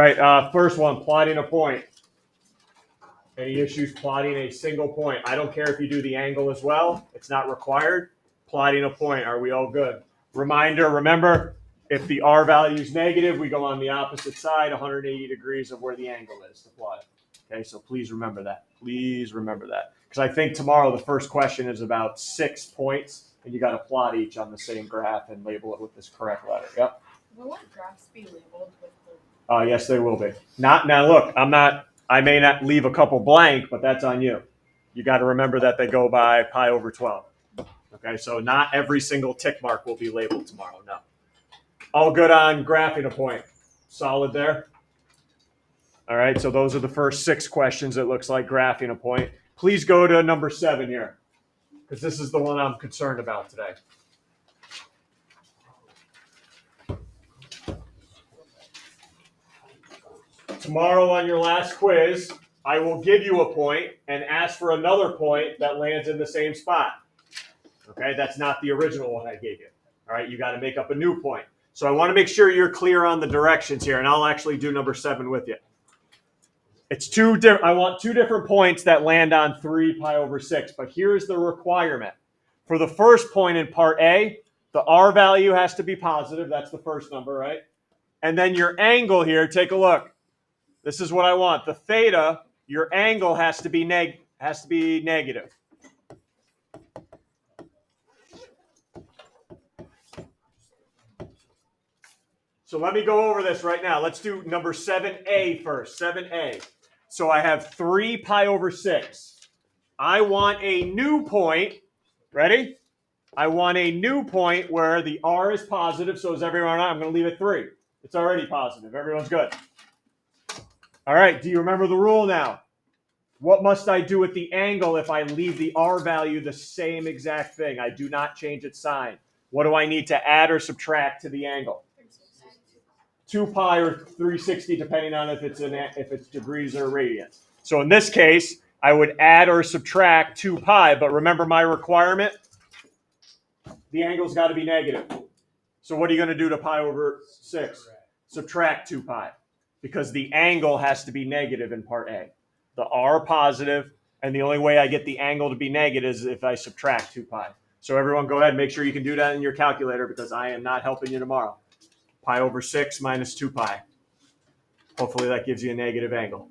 All right, first one, plotting a point. Any issues plotting a single point? I don't care if you do the angle as well. It's not required. Plotting a point. Are we all good? Reminder, remember, if the R value is negative, we go on the opposite side, 180 degrees of where the angle is to plot it. Okay, so please remember that. Please remember that. Because I think tomorrow the first question is about 6 points, and you got to plot each on the same graph and label it with this correct letter. Yep. Will graphs be labeled with the... Yes, they will be. Not now. Look, I may not leave a couple blank, but that's on you. You got to remember that they go by pi over 12. Okay, so not every single tick mark will be labeled tomorrow. No. All good on graphing a point. Solid there. All right, so those are the first 6 questions. It looks like graphing a point. Please go to number 7 here, because this is the one I'm concerned about today. Tomorrow on your last quiz, I will give you a point and ask for another point that lands in the same spot. Okay, that's not the original one I gave you. All right, you got to make up a new point. So I want to make sure you're clear on the directions here, and I'll actually do number 7 with you. It's I want 2 different points that land on 3 pi over 6, but here's the requirement. For the first point in part A, the R value has to be positive. That's the first number, right? And then your angle here, take a look. This is what I want. The theta, your angle has to be negative. So let me go over this right now. Let's do number 7A first. 7A. So I have 3 pi over 6. I want a new point. Ready? I want a new point where the R is positive. So is everyone? I'm going to leave it 3. It's already positive. Everyone's good. All right. Do you remember the rule now? What must I do with the angle if I leave the R value the same exact thing? I do not change its sign. What do I need to add or subtract to the angle? 2 pi or 360, depending on if it's degrees or radians. So in this case, I would add or subtract 2 pi, but remember my requirement? The angle's got to be negative. So what are you going to do to pi over 6? Subtract 2 pi, because the angle has to be negative in part A. The R positive, and the only way I get the angle to be negative is if I subtract 2 pi. So everyone go ahead and make sure you can do that in your calculator, because I am not helping you tomorrow. Pi over 6 minus 2 pi. Hopefully that gives you a negative angle.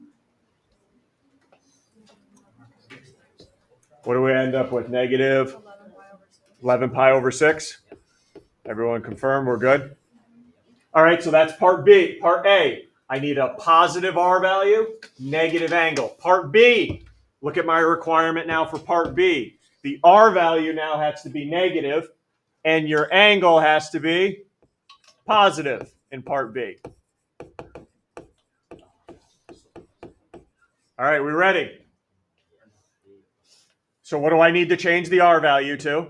What do we end up with? Negative 11 pi over 6. Everyone confirm we're good? All right, so that's part B. Part A, I need a positive R value, negative angle. Part B, look at my requirement now for part B. The R value now has to be negative, and your angle has to be positive in part B. All right, we ready? So what do I need to change the R value to?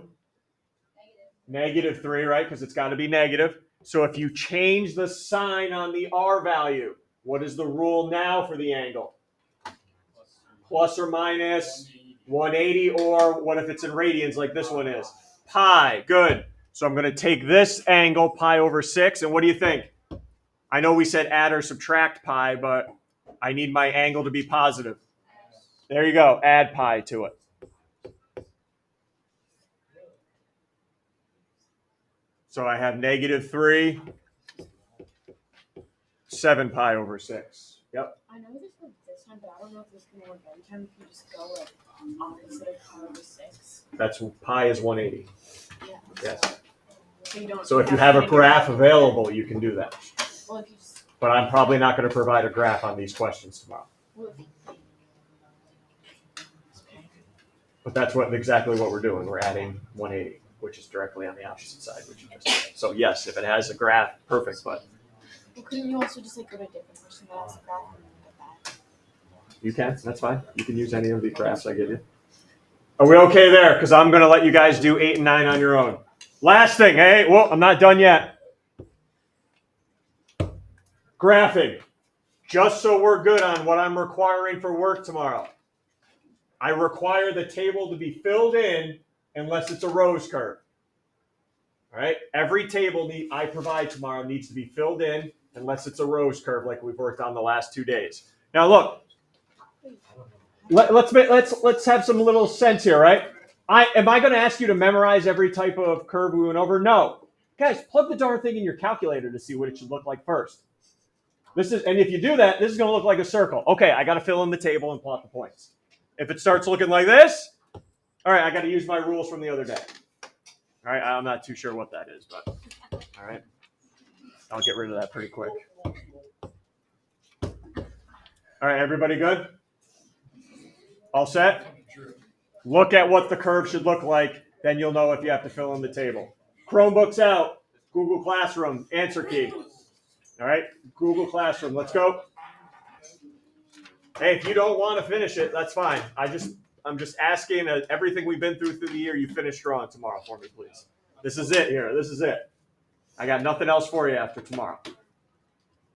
Negative 3, right? Because it's got to be negative. So if you change the sign on the R value, what is the rule now for the angle? Plus or minus 180, or what if it's in radians like this one is? Pi. Good. So I'm going to take this angle, pi over 6, and what do you think? I know we said add or subtract pi, but I need my angle to be positive. There you go. Add pi to it. So I have negative 3, 7 pi over 6. Yep. I know this was this time, but I don't know if this can work every time if you just go like opposite of pi over 6. That's pi is 180. Yeah. Yes. So if you have a graph available, you can do that. Well, if you just, But I'm probably not going to provide a graph on these questions tomorrow. well, if you, okay. But that's exactly what we're doing. We're adding 180, which is directly on the opposite side, which you just did. So yes, if it has a graph, perfect. But Well, couldn't you also just like go to a different person that has a graph and then get that? you can. That's fine. You can use any of the graphs I give you. Are we okay there? Because I'm going to let you guys do 8 and 9 on your own. Last thing, hey? Well, I'm not done yet. Graphing. Just so we're good on what I'm requiring for work tomorrow. I require the table to be filled in unless it's a rose curve. All right? Every table I provide tomorrow needs to be filled in unless it's a rose curve like we've worked on the last 2 days. Now look, let's have some little sense here, right? Am I going to ask you to memorize every type of curve we went over? No. Guys, plug the darn thing in your calculator to see what it should look like first. And if you do that, this is going to look like a circle. Okay, I got to fill in the table and plot the points. If it starts looking like this, all right, I got to use my rules from the other day. All right, I'm not too sure what that is, but all right, I'll get rid of that pretty quick. All right, everybody good? All set? Look at what the curve should look like, then you'll know if you have to fill in the table. Chromebooks out, Google Classroom, answer key. All right, Google Classroom, let's go. Hey, if you don't want to finish it, that's fine. I'm just asking everything we've been through the year, you finish strong tomorrow for me, please. This is it here. This is it. I got nothing else for you after tomorrow.